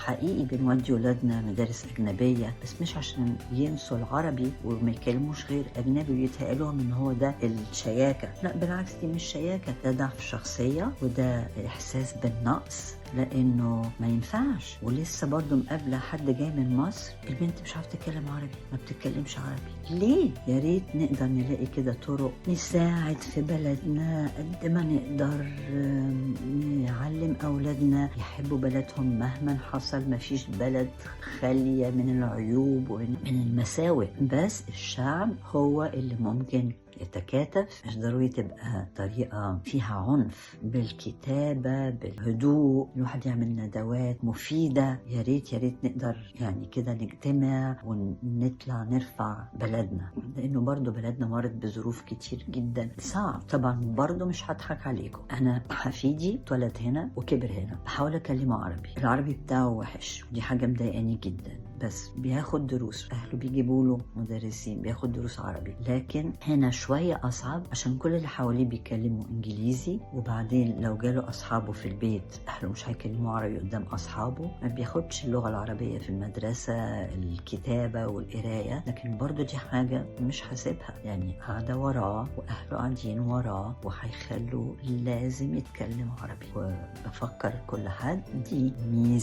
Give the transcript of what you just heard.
حقيقي بنودي ولادنا مدارس أجنبية، بس مش عشان ينسوا العربي وما يكلموش غير أجنبي ويتهيألهم إن هو ده الشياكة. لا بالعكس، دي مش شياكة، ده ضعف شخصية وده إحساس بالنقص، لانه ما ينفعش. ولسه برضو مقابله حد جاي من مصر، البنت مش عارفه تتكلم عربي، ما بتتكلمش عربي ليه؟ يا ريت نقدر نلاقي كده طرق نساعد في بلدنا قد ما نقدر، نعلم اولادنا يحبوا بلدهم مهما حصل. ما فيش بلد خاليه من العيوب ومن المساوئ، بس الشعب هو اللي ممكن يتكاتف. مش ضروري تبقى طريقة فيها عنف، بالكتابة بالهدوء، الواحد يعمل ندوات مفيدة. يا ريت نقدر يعني كده نجتمع ونطلع نرفع بلدنا، لأنه برضو بلدنا مرت بظروف كتير جدا صعب. طبعا برضو مش هضحك عليكم، أنا حفيدي اتولد هنا وكبر هنا، بحاول أكلمه عربي، العربي بتاعه وحش ودي حاجة مضايقاني جدا، بس بياخد دروس، أهله بيجيبوا له مدرسين بياخد دروس عربي. لكن هنا شوية أصعب عشان كل اللي حواليه بيتكلموا إنجليزي، وبعدين لو جاله أصحابه في البيت أهله مش هيكلموا عربي قدام أصحابه، ما بياخدش اللغة العربية في المدرسة، الكتابة والقراية. لكن برضو دي حاجة مش حاسبها، يعني قاعدة وراه وأهله قاعدين وراه وهيخلوا لازم يتكلم عربي. وبفكر كل حد دي ميزة.